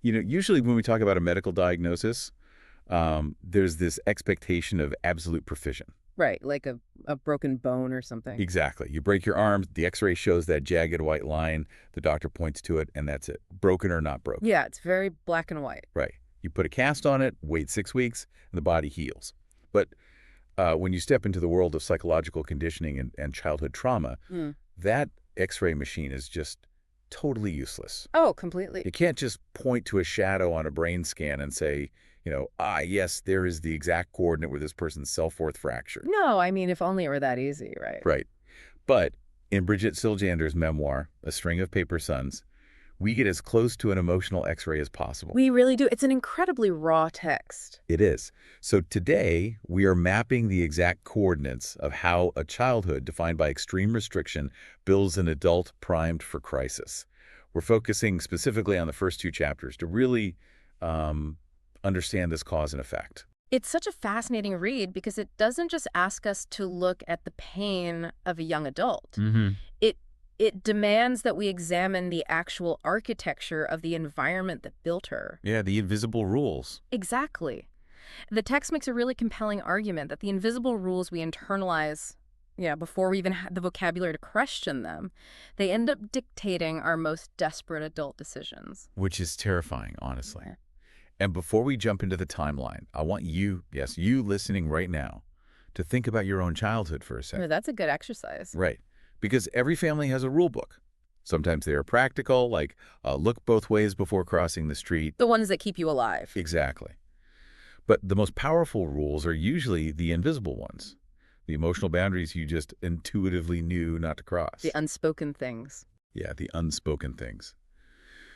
Usually when we talk about a medical diagnosis, there's this expectation of absolute precision. Right, like a broken bone or something. Exactly. You break your arm, the x-ray shows that jagged white line, the doctor points to it, and that's it. Broken or not broken. Yeah, it's very black and white. Right. You put a cast on it, wait 6 weeks, and the body heals. But when you step into the world of psychological conditioning and childhood trauma, that x-ray machine is just totally useless. Oh, completely. You can't just point to a shadow on a brain scan and say, yes, there is the exact coordinate where this person's self-worth fractured. No, I mean, if only it were that easy, right? Right. But in Bridget Siljander's memoir, A String of Paper Suns, we get as close to an emotional x-ray as possible. We really do. It's an incredibly raw text. It is. So today, we are mapping the exact coordinates of how a childhood defined by extreme restriction builds an adult primed for crisis. We're focusing specifically on the first 2 chapters to really understand this cause and effect. It's such a fascinating read because it doesn't just ask us to look at the pain of a young adult. It demands that we examine the actual architecture of the environment that built her. Yeah, the invisible rules. Exactly. The text makes a really compelling argument that the invisible rules we internalize, before we even have the vocabulary to question them, they end up dictating our most desperate adult decisions. Which is terrifying, honestly. Yeah. And before we jump into the timeline, I want you, yes, you listening right now, to think about your own childhood for a second. Oh, that's a good exercise. Right. Because every family has a rule book. Sometimes they are practical, like look both ways before crossing the street. The ones that keep you alive. Exactly. But the most powerful rules are usually the invisible ones, the emotional boundaries you just intuitively knew not to cross. The unspoken things. Yeah, the unspoken things.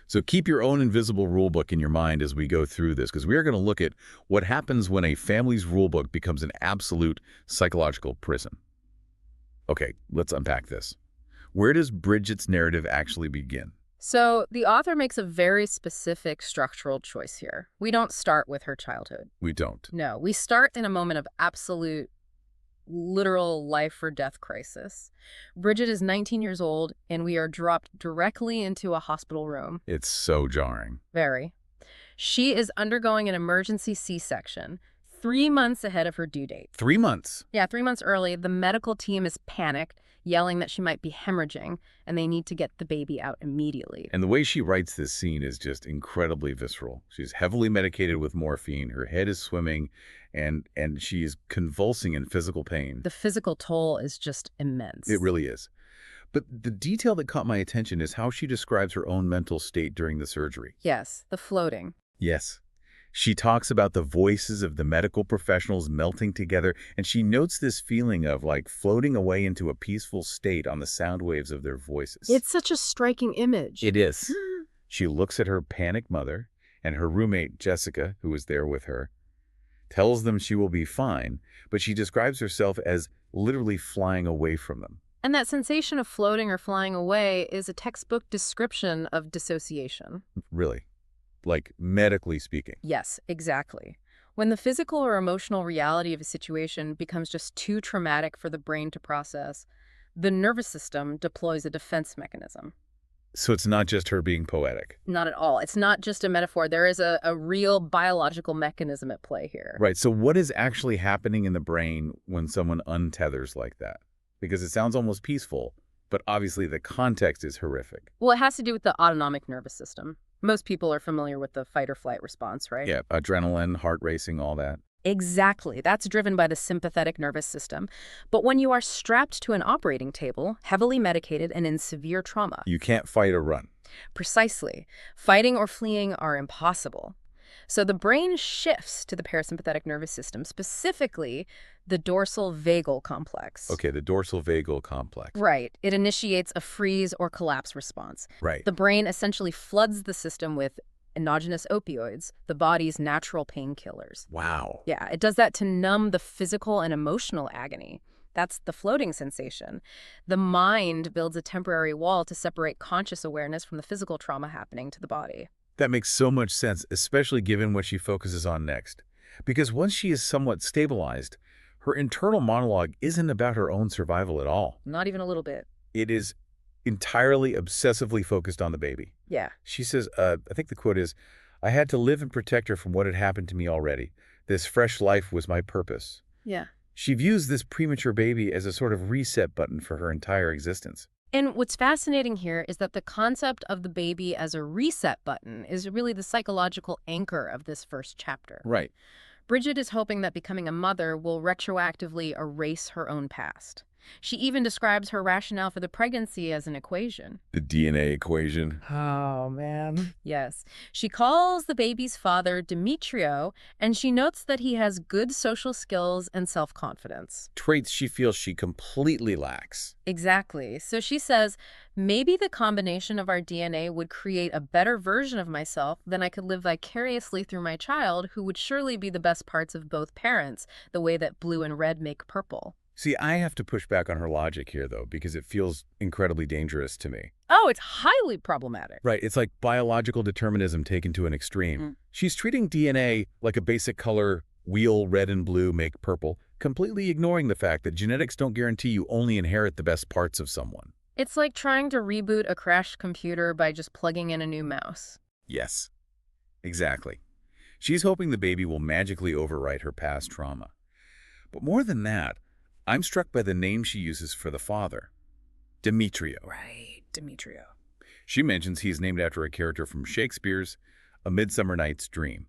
So keep your own invisible rule book in your mind as we go through this, because we are going to look at what happens when a family's rule book becomes an absolute psychological prison. Okay, let's unpack this. Where does Bridget's narrative actually begin? So the author makes a very specific structural choice here. We don't start with her childhood. We don't. No, we start in a moment of absolute, literal life or death crisis. Bridget is 19 years old, and we are dropped directly into a hospital room. It's so jarring. Very. She is undergoing an emergency C-section 3 months ahead of her due date. 3 months? Yeah, 3 months early. The medical team is panicked, yelling that she might be hemorrhaging, and they need to get the baby out immediately. And the way she writes this scene is just incredibly visceral. She's heavily medicated with morphine, her head is swimming, and she is convulsing in physical pain. The physical toll is just immense. It really is. But the detail that caught my attention is how she describes her own mental state during the surgery. Yes, the floating. Yes. She talks about the voices of the medical professionals melting together, and she notes this feeling of like floating away into a peaceful state on the sound waves of their voices. It's such a striking image. It is. She looks at her panicked mother, and her roommate, Jessica, who was there with her, tells them she will be fine, but she describes herself as literally flying away from them. And that sensation of floating or flying away is a textbook description of dissociation. Really? Like medically speaking. Yes, exactly. When the physical or emotional reality of a situation becomes just too traumatic for the brain to process, the nervous system deploys a defense mechanism. So it's not just her being poetic. Not at all. It's not just a metaphor. There is a real biological mechanism at play here. Right. So what is actually happening in the brain when someone untethers like that? Because it sounds almost peaceful, but obviously the context is horrific. Well, it has to do with the autonomic nervous system. Most people are familiar with the fight or flight response, right? Yeah, adrenaline, heart racing, all that. Exactly. That's driven by the sympathetic nervous system. But when you are strapped to an operating table, heavily medicated and in severe trauma... You can't fight or run. Precisely. Fighting or fleeing are impossible. So the brain shifts to the parasympathetic nervous system, specifically the dorsal vagal complex. Okay, the dorsal vagal complex. Right. It initiates a freeze or collapse response. Right. The brain essentially floods the system with endogenous opioids, the body's natural painkillers. Wow. Yeah, it does that to numb the physical and emotional agony. That's the floating sensation. The mind builds a temporary wall to separate conscious awareness from the physical trauma happening to the body. That makes so much sense, especially given what she focuses on next. Because once she is somewhat stabilized, her internal monologue isn't about her own survival at all. Not even a little bit. It is entirely obsessively focused on the baby. Yeah. She says, I think the quote is, I had to live and protect her from what had happened to me already. This fresh life was my purpose. Yeah. She views this premature baby as a sort of reset button for her entire existence. And what's fascinating here is that the concept of the baby as a reset button is really the psychological anchor of this first chapter. Right. Bridget is hoping that becoming a mother will retroactively erase her own past. She even describes her rationale for the pregnancy as an equation. The DNA equation. Oh, man. Yes. She calls the baby's father Demetrio, and she notes that he has good social skills and self-confidence. Traits she feels she completely lacks. Exactly. So she says, maybe the combination of our DNA would create a better version of myself than I could live vicariously through my child, who would surely be the best parts of both parents, the way that blue and red make purple. See, I have to push back on her logic here, though, because it feels incredibly dangerous to me. Oh, it's highly problematic. Right, it's like biological determinism taken to an extreme. She's treating DNA like a basic color, wheel red and blue make purple, completely ignoring the fact that genetics don't guarantee you only inherit the best parts of someone. It's like trying to reboot a crashed computer by just plugging in a new mouse. Yes, exactly. She's hoping the baby will magically overwrite her past trauma. But more than that, I'm struck by the name she uses for the father, Demetrio. Right, Demetrio. She mentions he's named after a character from Shakespeare's A Midsummer Night's Dream,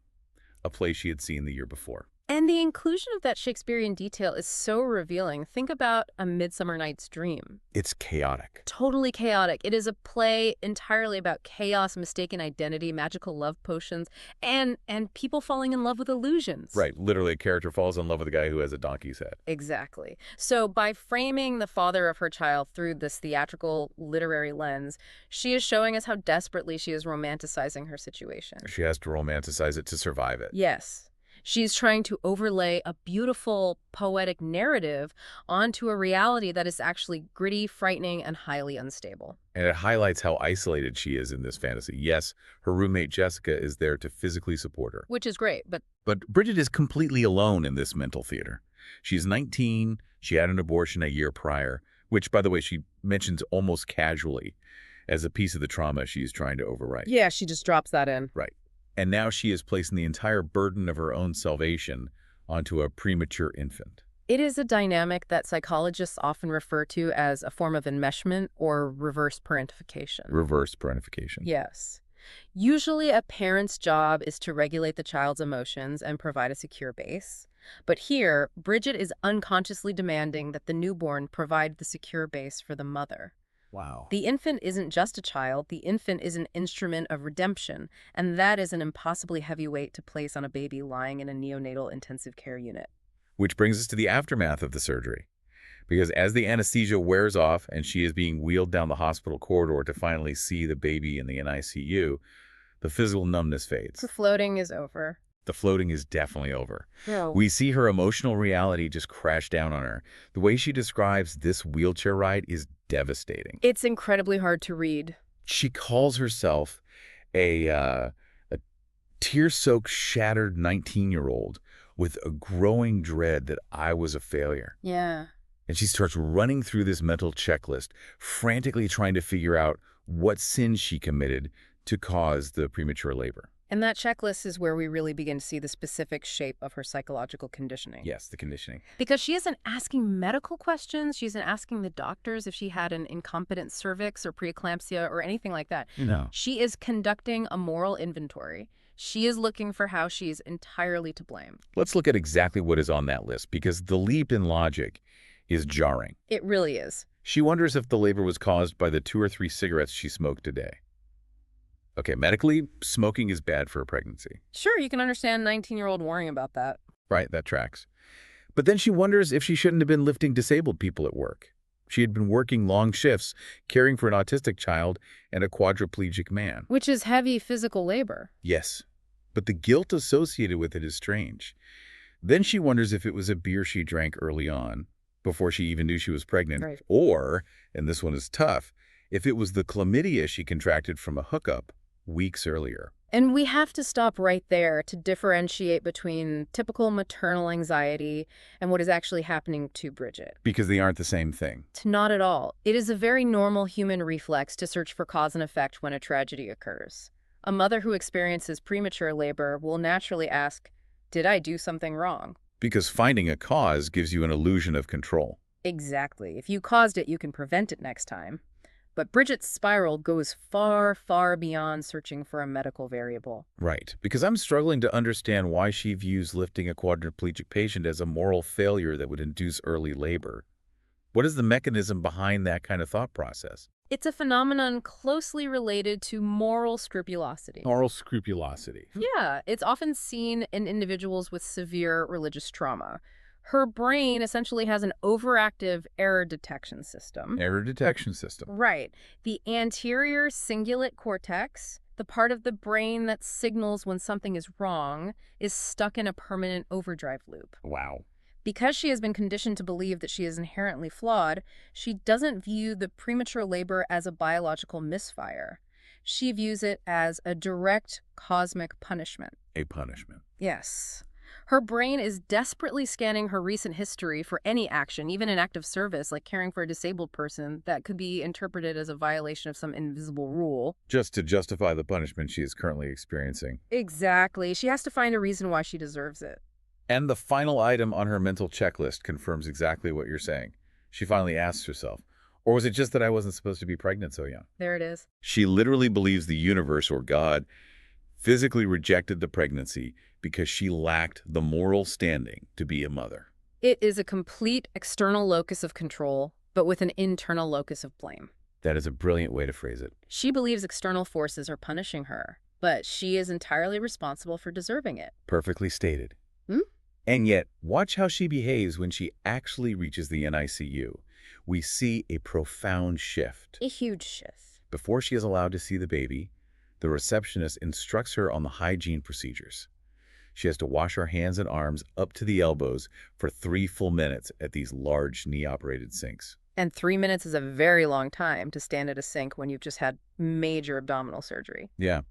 a play she had seen the year before. And the inclusion of that Shakespearean detail is so revealing. Think about A Midsummer Night's Dream. It's chaotic. Totally chaotic. It is a play entirely about chaos, mistaken identity, magical love potions, and people falling in love with illusions. Right, literally a character falls in love with a guy who has a donkey's head. Exactly. So by framing the father of her child through this theatrical literary lens, she is showing us how desperately she is romanticizing her situation. She has to romanticize it to survive it. Yes. She's trying to overlay a beautiful, poetic narrative onto a reality that is actually gritty, frightening, and highly unstable. And it highlights how isolated she is in this fantasy. Yes, her roommate Jessica is there to physically support her. Which is great, but Bridget is completely alone in this mental theater. She's 19, she had an abortion a year prior, which, by the way, she mentions almost casually as a piece of the trauma she's trying to overwrite. Yeah, she just drops that in. Right. And now she is placing the entire burden of her own salvation onto a premature infant. it is a dynamic that psychologists often refer to as a form of enmeshment or reverse parentification. Reverse parentification. Yes. Usually a parent's job is to regulate the child's emotions and provide a secure base. But here, Bridget is unconsciously demanding that the newborn provide the secure base for the mother. Wow. The infant isn't just a child, the infant is an instrument of redemption, and that is an impossibly heavy weight to place on a baby lying in a neonatal intensive care unit. Which brings us to the aftermath of the surgery. Because as the anesthesia wears off and she is being wheeled down the hospital corridor to finally see the baby in the NICU, the physical numbness fades. The floating is over. The floating is definitely over. No. We see her emotional reality just crash down on her. The way she describes this wheelchair ride is devastating. It's incredibly hard to read. She calls herself a tear-soaked, shattered 19-year-old with a growing dread that I was a failure. Yeah. And she starts running through this mental checklist, frantically trying to figure out what sin she committed to cause the premature labor. And that checklist is where we really begin to see the specific shape of her psychological conditioning. Yes, the conditioning. Because she isn't asking medical questions. She isn't asking the doctors if she had an incompetent cervix or preeclampsia or anything like that. No. She is conducting a moral inventory. She is looking for how she's entirely to blame. Let's look at exactly what is on that list, because the leap in logic is jarring. It really is. She wonders if the labor was caused by the 2 or 3 cigarettes she smoked a day. Okay, medically, smoking is bad for a pregnancy. Sure, you can understand a 19-year-old worrying about that. Right, that tracks. But then she wonders if she shouldn't have been lifting disabled people at work. She had been working long shifts, caring for an autistic child and a quadriplegic man. Which is heavy physical labor. Yes, but the guilt associated with it is strange. Then she wonders if it was a beer she drank early on, before she even knew she was pregnant, Right. or, and this one is tough, if it was the chlamydia she contracted from a hookup weeks earlier. And we have to stop right there to differentiate between typical maternal anxiety and what is actually happening to Bridget. Because they aren't the same thing. Not at all. It is a very normal human reflex to search for cause and effect when a tragedy occurs. A mother who experiences premature labor will naturally ask, did I do something wrong? Because finding a cause gives you an illusion of control. Exactly. If you caused it, you can prevent it next time. But Bridget's spiral goes far, far beyond searching for a medical variable. Right. Because I'm struggling to understand why she views lifting a quadriplegic patient as a moral failure that would induce early labor. What is the mechanism behind that kind of thought process? It's a phenomenon closely related to moral scrupulosity. Moral scrupulosity. Yeah, it's often seen in individuals with severe religious trauma. Her brain essentially has an overactive error detection system. Error detection system. Right. The anterior cingulate cortex, the part of the brain that signals when something is wrong, is stuck in a permanent overdrive loop. Wow. Because she has been conditioned to believe that she is inherently flawed, she doesn't view the premature labor as a biological misfire. She views it as a direct cosmic punishment. A punishment. Yes. Her brain is desperately scanning her recent history for any action, even an act of service like caring for a disabled person, that could be interpreted as a violation of some invisible rule. Just to justify the punishment she is currently experiencing. Exactly. She has to find a reason why she deserves it. And the final item on her mental checklist confirms exactly what you're saying. She finally asks herself, or was it just that I wasn't supposed to be pregnant so young? There it is. She literally believes the universe or God physically rejected the pregnancy because she lacked the moral standing to be a mother. It is a complete external locus of control, but with an internal locus of blame. That is a brilliant way to phrase it. She believes external forces are punishing her, but she is entirely responsible for deserving it. Perfectly stated. Hmm? And yet, watch how she behaves when she actually reaches the NICU. We see a profound shift. A huge shift. Before she is allowed to see the baby, the receptionist instructs her on the hygiene procedures. She has to wash her hands and arms up to the elbows for 3 full minutes at these large knee-operated sinks. And 3 minutes is a very long time to stand at a sink when you've just had major abdominal surgery. Yeah,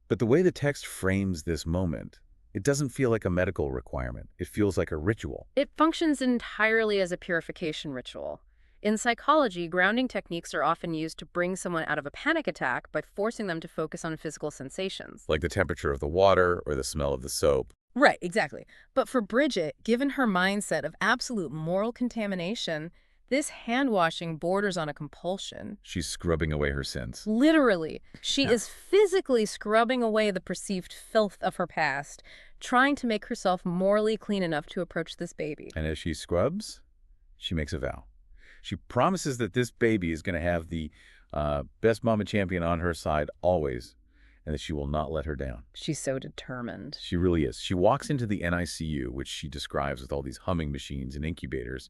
but the way the text frames this moment, it doesn't feel like a medical requirement. It feels like a ritual. It functions entirely as a purification ritual. In psychology, grounding techniques are often used to bring someone out of a panic attack by forcing them to focus on physical sensations. Like the temperature of the water or the smell of the soap. Right, exactly. But for Bridget, given her mindset of absolute moral contamination, this hand-washing borders on a compulsion. She's scrubbing away her sins. Literally, she is physically scrubbing away the perceived filth of her past, trying to make herself morally clean enough to approach this baby. And as she scrubs, she makes a vow. She promises that this baby is going to have the best mama champion on her side always, and that she will not let her down. She's so determined. She really is. She walks into the NICU, which she describes with all these humming machines and incubators,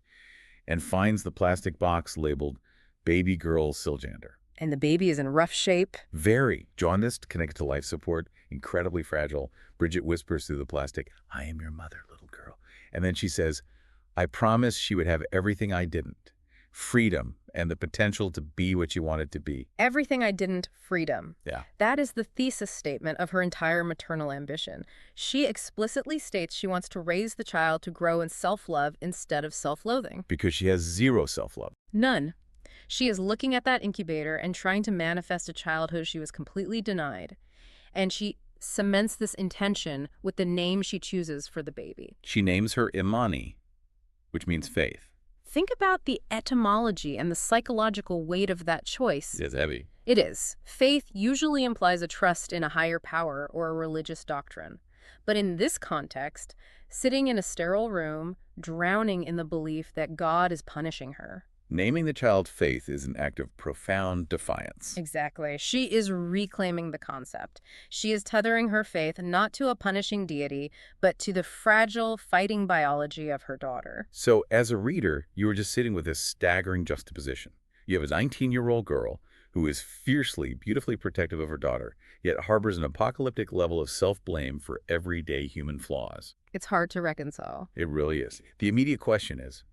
and finds the plastic box labeled Baby Girl Siljander. And the baby is in rough shape. Very jaundiced, connected to life support, incredibly fragile. Bridget whispers through the plastic, "I am your mother, little girl." And then she says, "I promised she would have everything I didn't. Freedom and the potential to be what you wanted to be." Everything I didn't, freedom. Yeah. That is the thesis statement of her entire maternal ambition. She explicitly states she wants to raise the child to grow in self-love instead of self-loathing. Because she has zero self-love. None. She is looking at that incubator and trying to manifest a childhood she was completely denied. And she cements this intention with the name she chooses for the baby. She names her Immani, which means faith. Think about the etymology and the psychological weight of that choice. It's heavy. It is. Faith usually implies a trust in a higher power or a religious doctrine. But in this context, sitting in a sterile room, drowning in the belief that God is punishing her. Naming the child Faith is an act of profound defiance. Exactly. She is reclaiming the concept. She is tethering her faith not to a punishing deity, but to the fragile, fighting biology of her daughter. So, as a reader, you are just sitting with this staggering juxtaposition. You have a 19-year-old girl who is fiercely, beautifully protective of her daughter, yet harbors an apocalyptic level of self-blame for everyday human flaws. It's hard to reconcile. It really is. The immediate question is,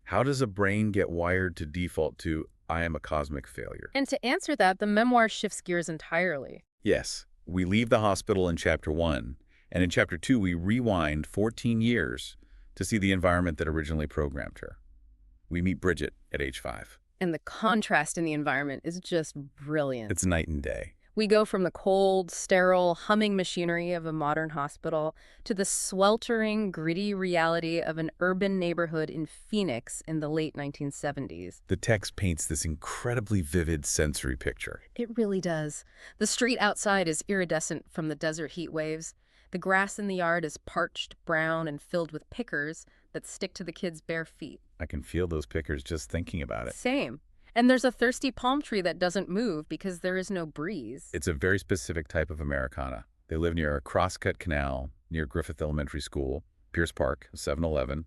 how does a brain get wired to default to, "I am a cosmic failure"? And to answer that, the memoir shifts gears entirely. Yes, we leave the hospital in Chapter 1, and in Chapter 2 we rewind 14 years to see the environment that originally programmed her. We meet Bridget at age 5. And the contrast in the environment is just brilliant. It's night and day. We go from the cold, sterile, humming machinery of a modern hospital to the sweltering, gritty reality of an urban neighborhood in Phoenix in the late 1970s. The text paints this incredibly vivid sensory picture. It really does. The street outside is iridescent from the desert heat waves. The grass in the yard is parched, brown, and filled with pickers that stick to the kids' bare feet. I can feel those pickers just thinking about it. Same. And there's a thirsty palm tree that doesn't move because there is no breeze. It's a very specific type of Americana. They live near a cross-cut canal near Griffith Elementary School, Pierce Park, 7-Eleven.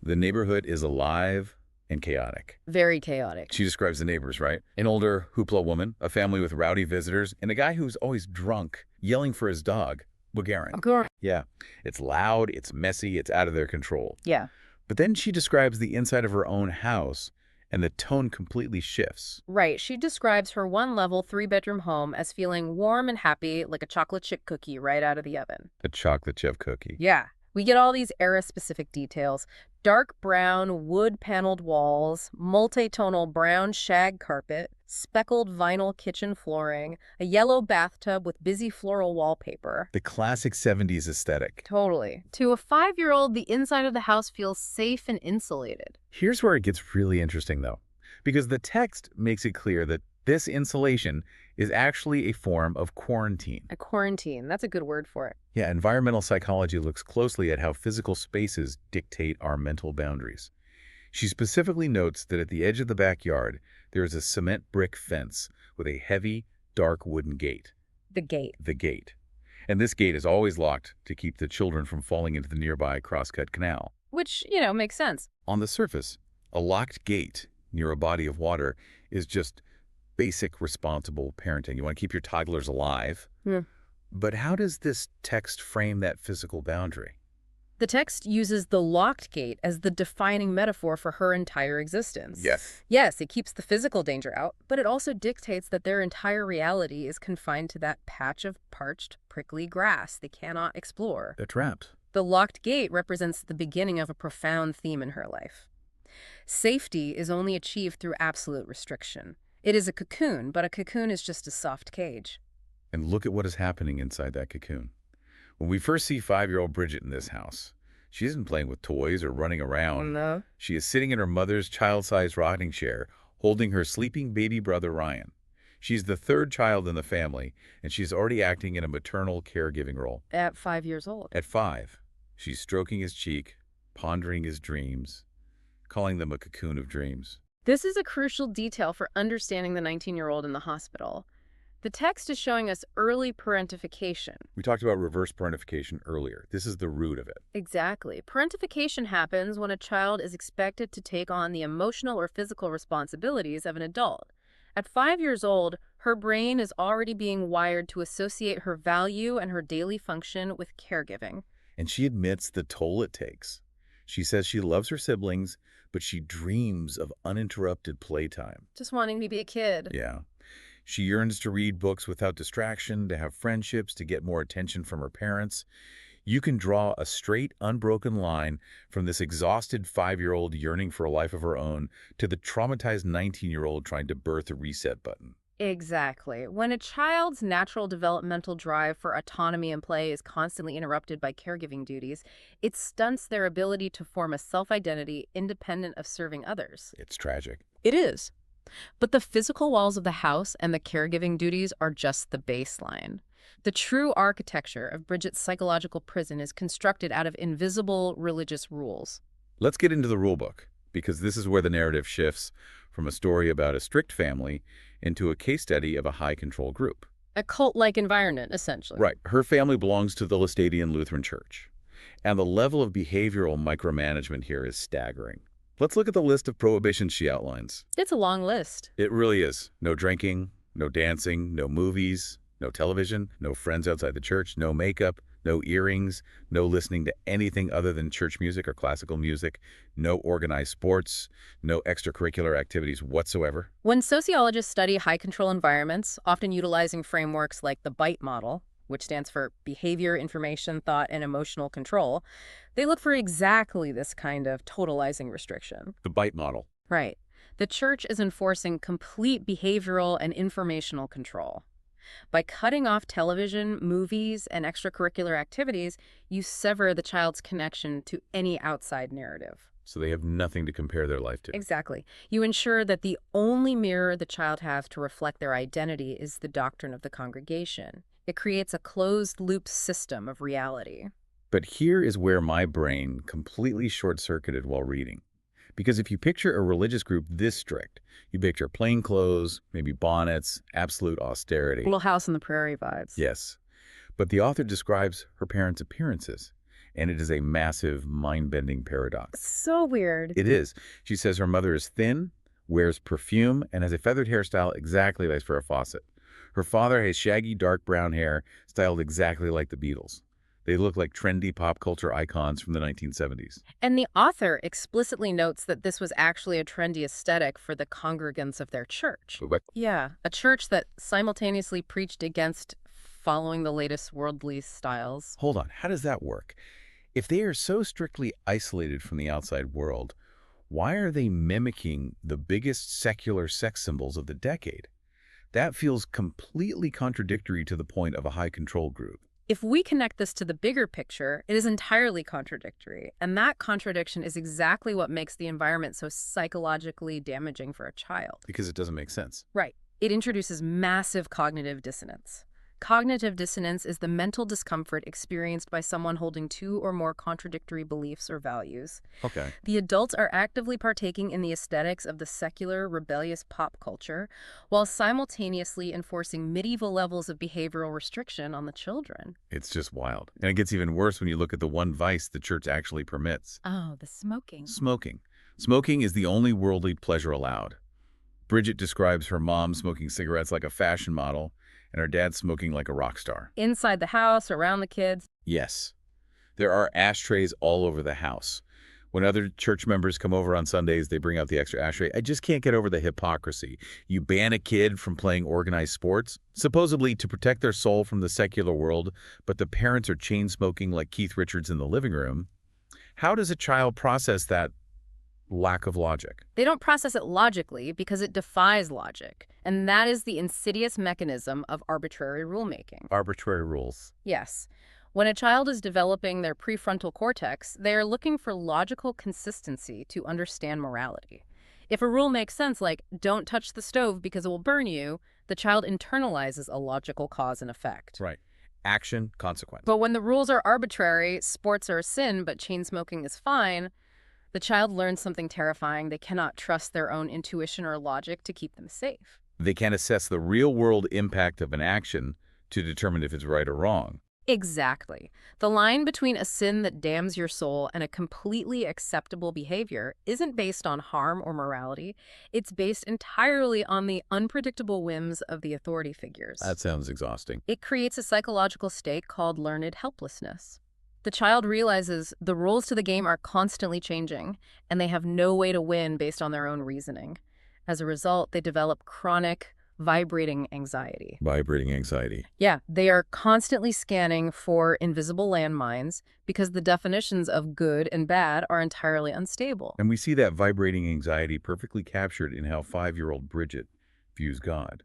The neighborhood is alive and chaotic. Very chaotic. She describes the neighbors, right? An older hoopla woman, a family with rowdy visitors, and a guy who's always drunk, yelling for his dog, Bulgarian. Yeah, it's loud, it's messy, it's out of their control. Yeah. But then she describes the inside of her own house, and the tone completely shifts. Right. She describes her one-level, three-bedroom home as feeling warm and happy like a chocolate chip cookie right out of the oven. A chocolate chip cookie. Yeah. We get all these era-specific details. Dark brown, wood-paneled walls, multi-tonal brown shag carpet, speckled vinyl kitchen flooring, a yellow bathtub with busy floral wallpaper. The classic 70s aesthetic. Totally. To a 5-year-old, the inside of the house feels safe and insulated. Here's where it gets really interesting, though, because the text makes it clear that this insulation is actually a form of quarantine. A quarantine. That's a good word for it. Yeah, environmental psychology looks closely at how physical spaces dictate our mental boundaries. She specifically notes that at the edge of the backyard, there is a cement brick fence with a heavy, dark wooden gate. The gate. The gate. And this gate is always locked to keep the children from falling into the nearby crosscut canal. Which, makes sense. On the surface, a locked gate near a body of water is just basic responsible parenting. You want to keep your toddlers alive. Yeah. But how does this text frame that physical boundary? The text uses the locked gate as the defining metaphor for her entire existence. Yes. Yes, it keeps the physical danger out, but it also dictates that their entire reality is confined to that patch of parched, prickly grass they cannot explore. They're trapped. The locked gate represents the beginning of a profound theme in her life. Safety is only achieved through absolute restriction. It is a cocoon, but a cocoon is just a soft cage. And look at what is happening inside that cocoon. When we first see 5-year-old Bridget in this house, she isn't playing with toys or running around. No. She is sitting in her mother's child-sized rocking chair, holding her sleeping baby brother Ryan. She's the third child in the family, and she's already acting in a maternal caregiving role. At 5 years old. At 5, she's stroking his cheek, pondering his dreams, calling them a cocoon of dreams. This is a crucial detail for understanding the 19-year-old in the hospital. The text is showing us early parentification. We talked about reverse parentification earlier. This is the root of it. Exactly. Parentification happens when a child is expected to take on the emotional or physical responsibilities of an adult. At 5 years old, her brain is already being wired to associate her value and her daily function with caregiving. And she admits the toll it takes. She says she loves her siblings, but she dreams of uninterrupted playtime. Just wanting to be a kid. Yeah. She yearns to read books without distraction, to have friendships, to get more attention from her parents. You can draw a straight, unbroken line from this exhausted 5-year-old yearning for a life of her own to the traumatized 19-year-old trying to birth a reset button. Exactly. When a child's natural developmental drive for autonomy and play is constantly interrupted by caregiving duties, it stunts their ability to form a self-identity independent of serving others. It's tragic. It is. But the physical walls of the house and the caregiving duties are just the baseline. The true architecture of Bridget's psychological prison is constructed out of invisible religious rules. Let's get into the rulebook, because this is where the narrative shifts from a story about a strict family into a case study of a high-control group. A cult-like environment, essentially. Right. Her family belongs to the Laestadian Lutheran Church, and the level of behavioral micromanagement here is staggering. Let's look at the list of prohibitions she outlines. It's a long list. It really is. No drinking, no dancing, no movies, no television, no friends outside the church, no makeup, no earrings, no listening to anything other than church music or classical music, no organized sports, no extracurricular activities whatsoever. When sociologists study high-control environments, often utilizing frameworks like the BITE model, which stands for Behavior, Information, Thought, and Emotional Control, they look for exactly this kind of totalizing restriction. The BITE model. Right. The church is enforcing complete behavioral and informational control. By cutting off television, movies, and extracurricular activities, you sever the child's connection to any outside narrative. So they have nothing to compare their life to. Exactly. You ensure that the only mirror the child has to reflect their identity is the doctrine of the congregation. It creates a closed-loop system of reality. But here is where my brain completely short-circuited while reading. Because if you picture a religious group this strict, you picture plain clothes, maybe bonnets, absolute austerity. Little House on the Prairie vibes. Yes. But the author describes her parents' appearances, and it is a massive, mind-bending paradox. So weird. It is. She says her mother is thin, wears perfume, and has a feathered hairstyle exactly like Farrah Fawcett. Her father has shaggy, dark brown hair, styled exactly like the Beatles. They look like trendy pop culture icons from the 1970s. And the author explicitly notes that this was actually a trendy aesthetic for the congregants of their church. But Yeah, a church that simultaneously preached against following the latest worldly styles. hold on, how does that work? If they are so strictly isolated from the outside world, why are they mimicking the biggest secular sex symbols of the decade? That feels completely contradictory to the point of a high control group. If we connect this to the bigger picture, it is entirely contradictory. And that contradiction is exactly what makes the environment so psychologically damaging for a child. Because it doesn't make sense. Right. It introduces massive cognitive dissonance. Cognitive dissonance is the mental discomfort experienced by someone holding two or more contradictory beliefs or values. Okay. The adults are actively partaking in the aesthetics of the secular, rebellious pop culture, while simultaneously enforcing medieval levels of behavioral restriction on the children. It's just wild. And it gets even worse when you look at the one vice the church actually permits. Oh, the smoking. Smoking. Smoking is the only worldly pleasure allowed. Bridget describes her mom smoking cigarettes like a fashion model, and her dad smoking like a rock star. Inside the house, around the kids. Yes. There are ashtrays all over the house. When other church members come over on Sundays, they bring out the extra ashtray. I just can't get over the hypocrisy. You ban a kid from playing organized sports, supposedly to protect their soul from the secular world, but the parents are chain smoking like Keith Richards in the living room. How does a child process that lack of logic? They don't process it logically because it defies logic. And that is the insidious mechanism of arbitrary rulemaking. Arbitrary rules. Yes. When a child is developing their prefrontal cortex, they are looking for logical consistency to understand morality. If a rule makes sense, like, don't touch the stove because it will burn you, the child internalizes a logical cause and effect. Right. Action, consequence. But when the rules are arbitrary, sports are a sin, but chain smoking is fine, the child learns something terrifying. They cannot trust their own intuition or logic to keep them safe. They can't assess the real-world impact of an action to determine if it's right or wrong. Exactly. The line between a sin that damns your soul and a completely acceptable behavior isn't based on harm or morality. It's based entirely on the unpredictable whims of the authority figures. That sounds exhausting. It creates a psychological state called learned helplessness. The child realizes the rules to the game are constantly changing, and they have no way to win based on their own reasoning. As a result, they develop chronic, vibrating anxiety. Vibrating anxiety. Yeah, they are constantly scanning for invisible landmines because the definitions of good and bad are entirely unstable. And we see that vibrating anxiety perfectly captured in how 5-year-old Bridget views God.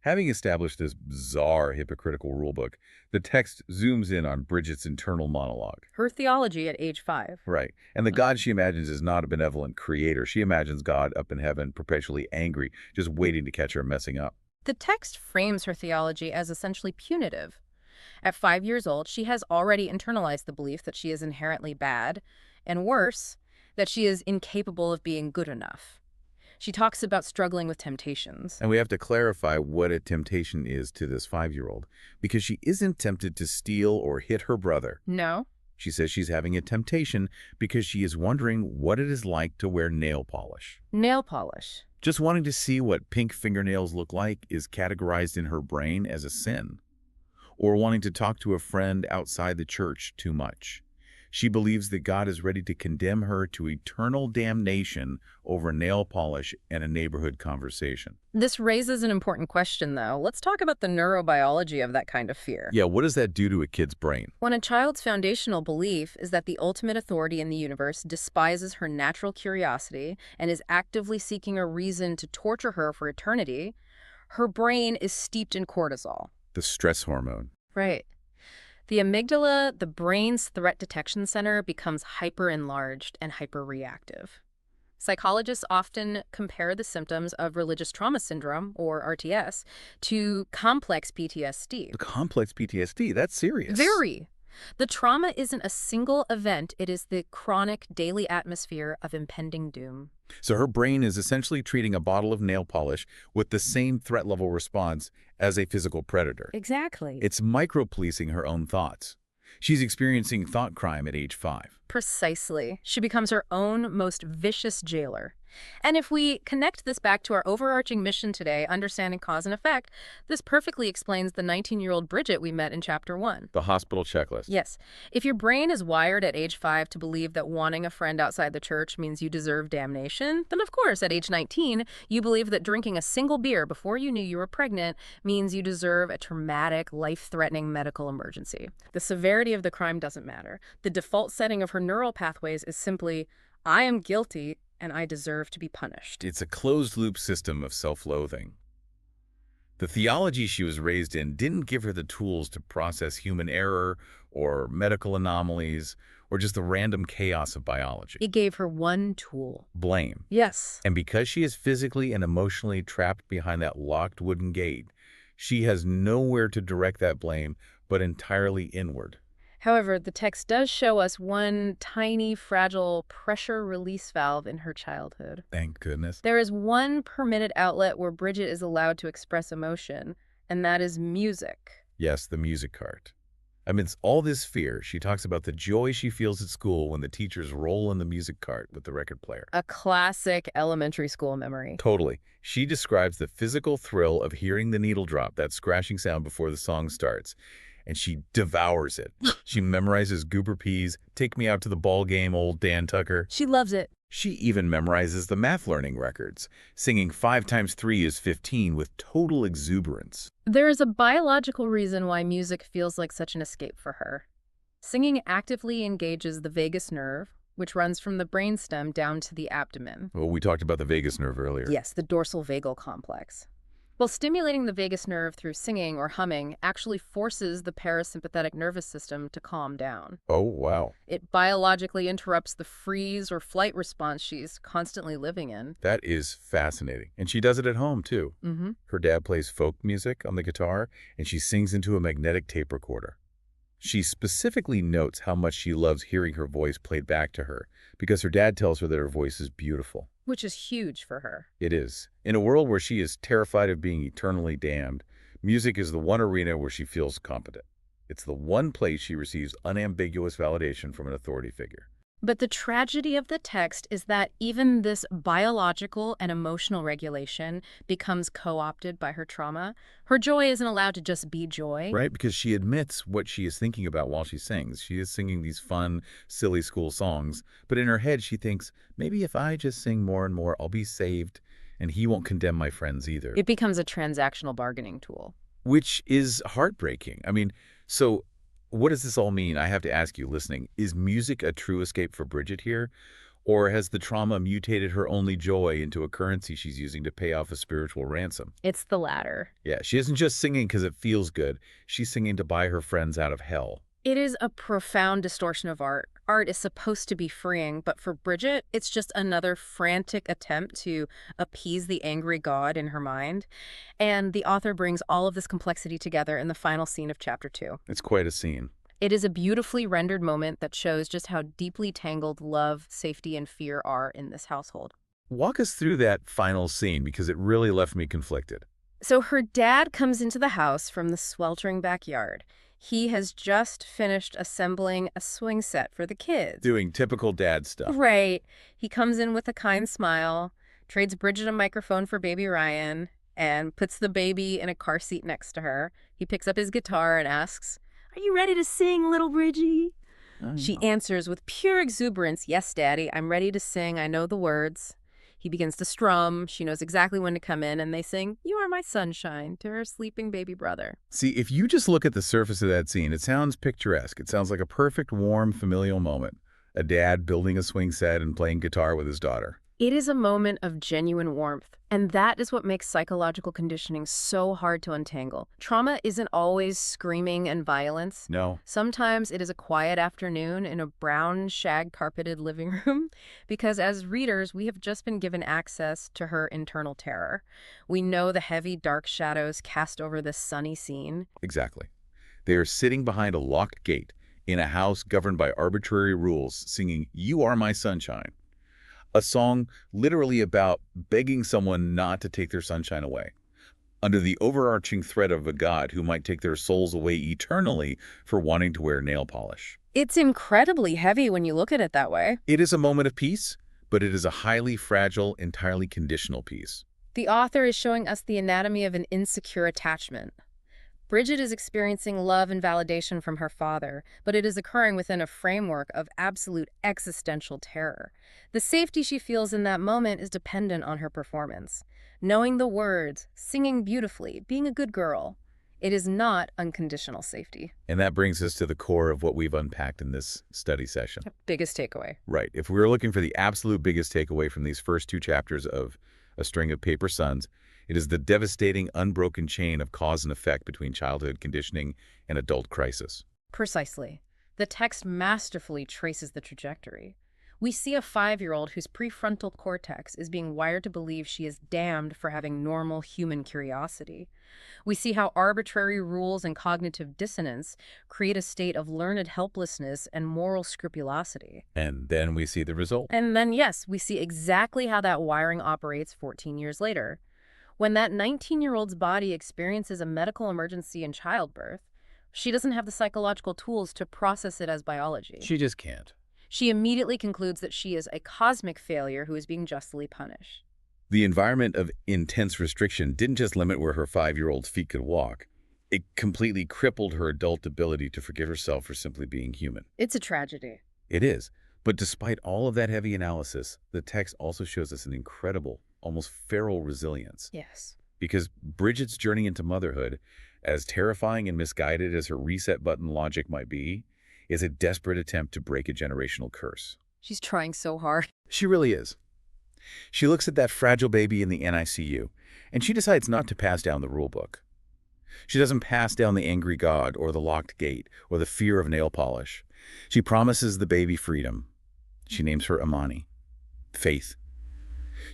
Having established this bizarre, hypocritical rulebook, the text zooms in on Bridget's internal monologue. Her theology at age 5. Right. And the God she imagines is not a benevolent creator. She imagines God up in heaven, perpetually angry, just waiting to catch her messing up. The text frames her theology as essentially punitive. At 5 years old, she has already internalized the belief that she is inherently bad, and worse, that she is incapable of being good enough. She talks about struggling with temptations. And we have to clarify what a temptation is to this 5-year-old, because she isn't tempted to steal or hit her brother. No. She says she's having a temptation because she is wondering what it is like to wear nail polish. Nail polish. Just wanting to see what pink fingernails look like is categorized in her brain as a sin. Or wanting to talk to a friend outside the church too much. She believes that God is ready to condemn her to eternal damnation over nail polish and a neighborhood conversation. This raises an important question, though. Let's talk about the neurobiology of that kind of fear. Yeah, what does that do to a kid's brain? When a child's foundational belief is that the ultimate authority in the universe despises her natural curiosity and is actively seeking a reason to torture her for eternity, Her brain is steeped in cortisol. The stress hormone. Right. The amygdala, the brain's threat detection center, becomes hyper-enlarged and hyper-reactive. Psychologists often compare the symptoms of religious trauma syndrome, or RTS, to complex PTSD. The complex PTSD, that's serious. Very. The trauma isn't a single event, it is the chronic daily atmosphere of impending doom. So her brain is essentially treating a bottle of nail polish with the same threat level response as a physical predator. Exactly. It's micro-policing her own thoughts. She's experiencing thought crime at age 5. Precisely. She becomes her own most vicious jailer. And if we connect this back to our overarching mission today, understanding cause and effect, this perfectly explains the 19-year-old Bridget we met in Chapter 1. The hospital checklist. Yes. If your brain is wired at age 5 to believe that wanting a friend outside the church means you deserve damnation, then of course at age 19, you believe that drinking a single beer before you knew you were pregnant means you deserve a traumatic, life-threatening medical emergency. The severity of the crime doesn't matter. The default setting of her neural pathways is simply, I am guilty and I deserve to be punished. It's a closed-loop system of self-loathing. The theology she was raised in didn't give her the tools to process human error or medical anomalies or just the random chaos of biology. It gave her one tool. Blame. Yes. And because she is physically and emotionally trapped behind that locked wooden gate, she has nowhere to direct that blame but entirely inward. However, the text does show us one tiny, fragile pressure release valve in her childhood. Thank goodness. There is one permitted outlet where Bridget is allowed to express emotion, and that is music. Yes, the music cart. Amidst all this fear, she talks about the joy she feels at school when the teachers roll in the music cart with the record player. A classic elementary school memory. Totally. She describes the physical thrill of hearing the needle drop, that scratching sound before the song starts. And she devours it. She memorizes Goober Peas, Take Me Out to the Ball Game, Old Dan Tucker. She loves it. She even memorizes the math learning records, singing 5 times 3 is 15 with total exuberance. There is a biological reason why music feels like such an escape for her. Singing actively engages the vagus nerve, which runs from the brainstem down to the abdomen. Well, we talked about the vagus nerve earlier. Yes, the dorsal vagal complex. Well, stimulating the vagus nerve through singing or humming actually forces the parasympathetic nervous system to calm down. Oh, wow. It biologically interrupts the freeze or flight response she's constantly living in. That is fascinating. And she does it at home, too. Mm-hmm. Her dad plays folk music on the guitar, and she sings into a magnetic tape recorder. She specifically notes how much she loves hearing her voice played back to her, because her dad tells her that her voice is beautiful. Which is huge for her. It is. In a world where she is terrified of being eternally damned, music is the one arena where she feels competent. It's the one place she receives unambiguous validation from an authority figure. But the tragedy of the text is that even this biological and emotional regulation becomes co-opted by her trauma. Her joy isn't allowed to just be joy. Right? Because she admits what she is thinking about while she sings. She is singing these fun, silly school songs, but in her head she thinks, maybe if I just sing more and more, I'll be saved, and he won't condemn my friends either. It becomes a transactional bargaining tool. Which is heartbreaking. I mean, so what does this all mean? I have to ask you, listening, is music a true escape for Bridget here? Or has the trauma mutated her only joy into a currency she's using to pay off a spiritual ransom? It's the latter. Yeah, she isn't just singing because it feels good. She's singing to buy her friends out of hell. It is a profound distortion of art. Art is supposed to be freeing, but for Bridget, it's just another frantic attempt to appease the angry God in her mind. And the author brings all of this complexity together in the final scene of Chapter 2. It's quite a scene. It is a beautifully rendered moment that shows just how deeply tangled love, safety, and fear are in this household. Walk us through that final scene, because it really left me conflicted. So her dad comes into the house from the sweltering backyard. He has just finished assembling a swing set for the kids. Doing typical dad stuff. Right. He comes in with a kind smile, trades Bridget a microphone for baby Ryan, and puts the baby in a car seat next to her. He picks up his guitar and asks, "Are you ready to sing, little Bridgie?" She answers with pure exuberance, "Yes, Daddy, I'm ready to sing. I know the words." He begins to strum. She knows exactly when to come in, and they sing, "You Are My Sunshine," to her sleeping baby brother. See, if you just look at the surface of that scene, it sounds picturesque. It sounds like a perfect, warm, familial moment. A dad building a swing set and playing guitar with his daughter. It is a moment of genuine warmth, and that is what makes psychological conditioning so hard to untangle. Trauma isn't always screaming and violence. No. Sometimes it is a quiet afternoon in a brown, shag-carpeted living room, because as readers, we have just been given access to her internal terror. We know the heavy, dark shadows cast over this sunny scene. Exactly. They are sitting behind a locked gate in a house governed by arbitrary rules, singing "You Are My Sunshine," a song literally about begging someone not to take their sunshine away, under the overarching threat of a god who might take their souls away eternally for wanting to wear nail polish. It's incredibly heavy when you look at it that way. It is a moment of peace, but it is a highly fragile, entirely conditional peace. The author is showing us the anatomy of an insecure attachment. Bridget is experiencing love and validation from her father, but it is occurring within a framework of absolute existential terror. The safety she feels in that moment is dependent on her performance. Knowing the words, singing beautifully, being a good girl. It is not unconditional safety. And that brings us to the core of what we've unpacked in this study session. Biggest takeaway. Right. If we were looking for the absolute biggest takeaway from these first 2 chapters of A String of Paper Suns, it is the devastating, unbroken chain of cause and effect between childhood conditioning and adult crisis. Precisely. The text masterfully traces the trajectory. We see a 5-year-old whose prefrontal cortex is being wired to believe she is damned for having normal human curiosity. We see how arbitrary rules and cognitive dissonance create a state of learned helplessness and moral scrupulosity. And then we see the result. And then, yes, we see exactly how that wiring operates 14 years later. When that 19-year-old's body experiences a medical emergency in childbirth, she doesn't have the psychological tools to process it as biology. She just can't. She immediately concludes that she is a cosmic failure who is being justly punished. The environment of intense restriction didn't just limit where her 5-year-old feet could walk. It completely crippled her adult ability to forgive herself for simply being human. It's a tragedy. It is. But despite all of that heavy analysis, the text also shows us an incredible, almost feral resilience. Yes. Because Bridget's journey into motherhood, as terrifying and misguided as her reset button logic might be, is a desperate attempt to break a generational curse. She's trying so hard. She really is. She looks at that fragile baby in the NICU, and she decides not to pass down the rule book. She doesn't pass down the angry god or the locked gate or the fear of nail polish. She promises the baby freedom. She names her Immani, faith.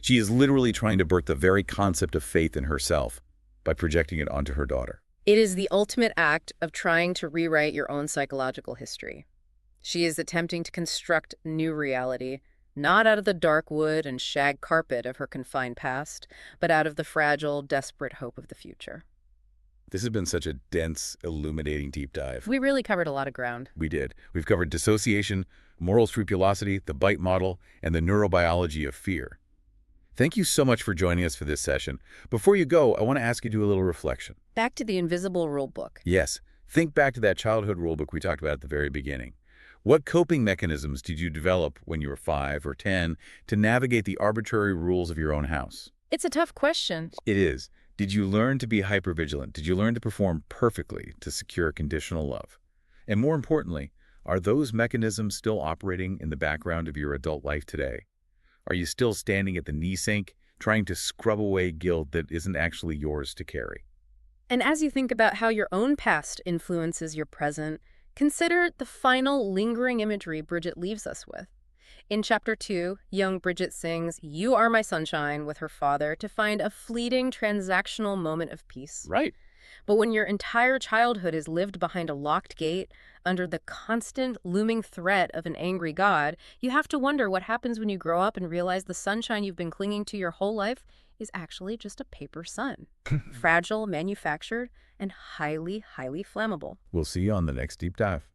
She is literally trying to birth the very concept of faith in herself by projecting it onto her daughter. It is the ultimate act of trying to rewrite your own psychological history. She is attempting to construct new reality, not out of the dark wood and shag carpet of her confined past, but out of the fragile, desperate hope of the future. This has been such a dense, illuminating deep dive. We really covered a lot of ground. We did. We've covered dissociation, moral scrupulosity, the bite model, and the neurobiology of fear. Thank you so much for joining us for this session. Before you go, I want to ask you to do a little reflection. Back to the invisible rule book. Yes, think back to that childhood rule book we talked about at the very beginning. What coping mechanisms did you develop when you were 5 or 10 to navigate the arbitrary rules of your own house? It's a tough question. It is. Did you learn to be hypervigilant? Did you learn to perform perfectly to secure conditional love? And more importantly, are those mechanisms still operating in the background of your adult life today? Are you still standing at the knee sink, trying to scrub away guilt that isn't actually yours to carry? And as you think about how your own past influences your present, consider the final lingering imagery Bridget leaves us with. In Chapter 2, young Bridget sings "You Are My Sunshine" with her father to find a fleeting transactional moment of peace. Right. But when your entire childhood is lived behind a locked gate, under the constant looming threat of an angry god, you have to wonder what happens when you grow up and realize the sunshine you've been clinging to your whole life is actually just a paper sun. Fragile, manufactured, and highly, highly flammable. We'll see you on the next deep dive.